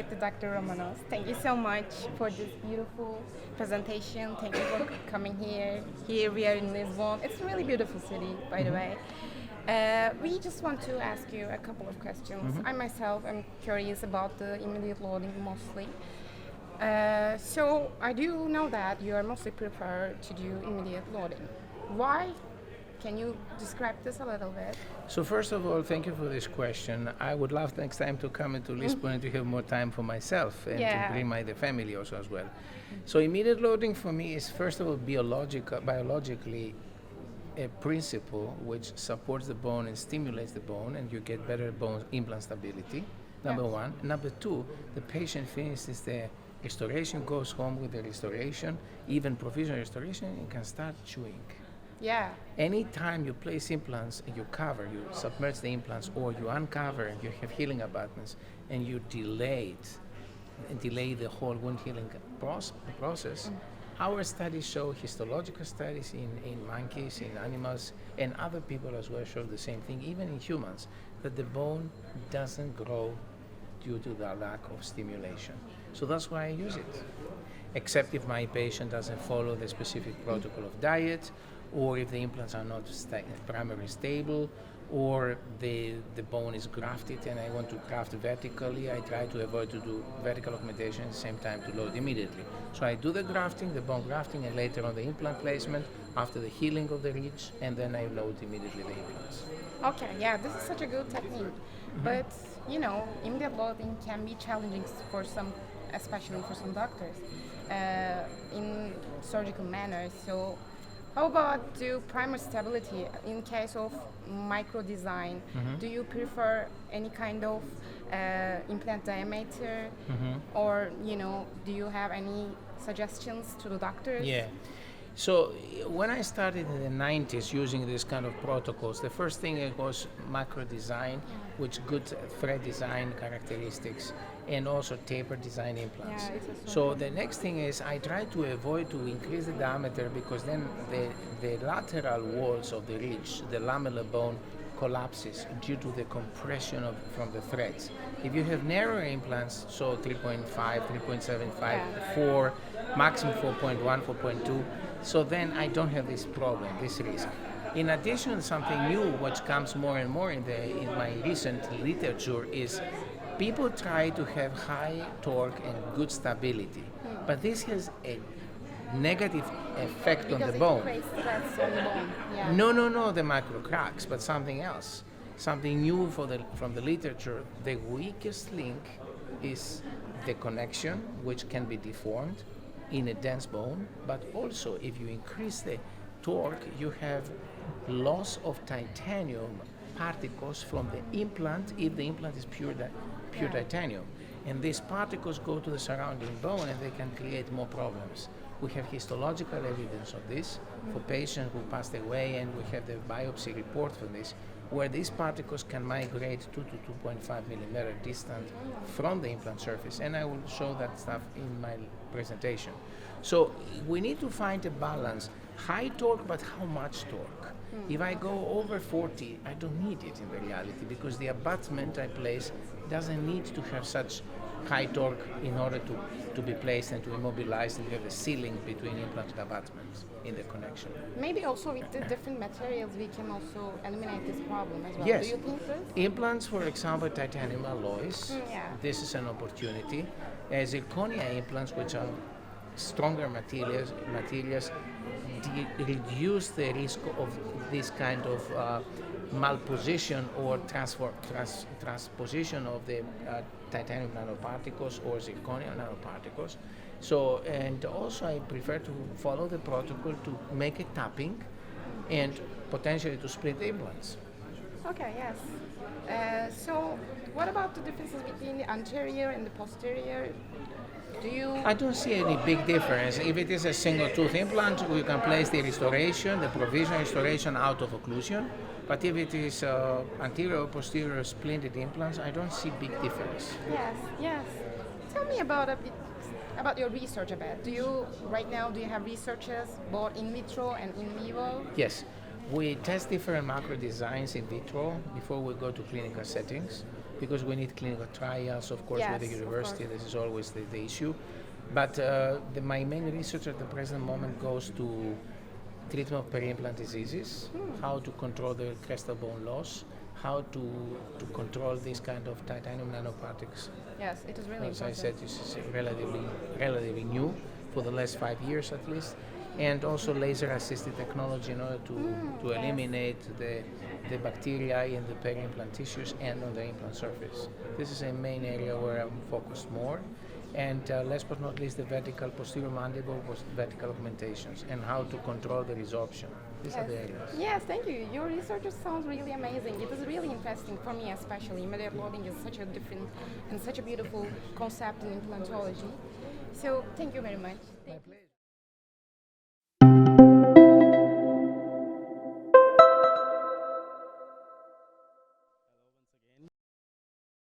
with Dr. Romanos. Thank you so much for this beautiful presentation. Thank you for coming here. Here we are in Lisbon. It's a really beautiful city, by the way. We just want to ask you a couple of questions. I myself am curious about the immediate loading mostly. So I do know that you are mostly prefer to do immediate loading. Why? Can you describe this a little bit? So first of all, thank you for this question. I would love next time to come into Lisbon and to have more time for myself and to bring the family also as well. So immediate loading for me is first of all biologically a principle which supports the bone and stimulates the bone, and you get better bone implant stability, number one. Number two, the patient finishes the restoration, goes home with the restoration, even provisional restoration, and can start chewing. Yeah. Anytime you place implants and you submerge the implants, or you uncover and you have healing abutments, and you delay the whole wound healing process, our studies show, histological studies in monkeys, in animals, and other people as well show the same thing, even in humans, that the bone doesn't grow due to the lack of stimulation. So that's why I use it. Except if my patient doesn't follow the specific protocol of diet, or if the implants are not primarily stable, or the bone is grafted and I want to graft vertically, I try to avoid to do vertical augmentation at the same time to load immediately. So I do the grafting, the bone grafting, and later on the implant placement after the healing of the ridge, and then I load immediately the implants. Okay, yeah, this is such a good technique. But, immediate loading can be challenging for some, especially for some doctors, in surgical manner. So how about do primer stability in case of micro design? Do you prefer any kind of implant diameter, or do you have any suggestions to the doctors? Yeah. So when I started in the 90s using this kind of protocols, the first thing was macro design, with good thread design characteristics, and also taper design implants. So the next thing is I try to avoid to increase the diameter, because then the lateral walls of the ridge, the lamellar bone, collapses due to the compression from the threads. If you have narrower implants, so 3.5, 3.75, 4, maximum 4.1, 4.2, so then I don't have this problem, this risk. In addition, something new which comes more and more in my recent literature is people try to have high torque and good stability, but this has a negative effect on the bone. Because it creates stress on the bone. Yeah. No, the micro cracks, but something else. Something new from the literature. The weakest link is the connection, which can be deformed in a dense bone, but also if you increase the torque, you have loss of titanium particles from the implant if the implant is pure titanium. And these particles go to the surrounding bone and they can create more problems. We have histological evidence of this for patients who passed away, and we have the biopsy report for this, where these particles can migrate 2 to 2.5 millimeter distant from the implant surface. And I will show that stuff in my presentation. So we need to find a balance. High torque, but how much torque? If I go over 40, I don't need it in the reality, because the abutment I place doesn't need to have such high torque in order to be placed and to immobilize and have a sealing between implant and abutments in the connection. Maybe also with the different materials we can also eliminate this problem as well. Yes. Do you think this? Implants, for example, titanium alloys, this is an opportunity. Zirconia implants, which are stronger materials reduce the risk of this kind of malposition or transposition of the titanium nanoparticles or zirconia nanoparticles. So, and also I prefer to follow the protocol to make a tapping and potentially to split the implants. Okay, yes. So what about the differences between the anterior and the posterior? I don't see any big difference. If it is a single tooth implant, we can place the restoration, the provisional restoration out of occlusion. But if it is anterior or posterior splinted implants, I don't see big difference. Yes. Tell me about your research a bit. Do you have researches both in vitro and in vivo? Yes. We test different macro designs in vitro before we go to clinical settings. because we need clinical trials, of course, with the Yes, of university. course. This is always the issue. But my main research at the present moment goes to treatment of peri-implant diseases, how to control the crestal bone loss, how to control this kind of titanium nanoparticles. Yes, it is really As I important. said, this is relatively new for the last 5 years at least, and also laser-assisted technology in order to yes. eliminate the bacteria in the peri-implant tissues and on the implant surface. This is a main area where I'm focused more. And last but not least, the vertical posterior mandible vertical augmentations and how to control the resorption. These are the areas. Yes, thank you. Your research sounds really amazing. It is really interesting for me, especially. Immediate loading is such a different and such a beautiful concept in implantology. So, thank you very much. My pleasure.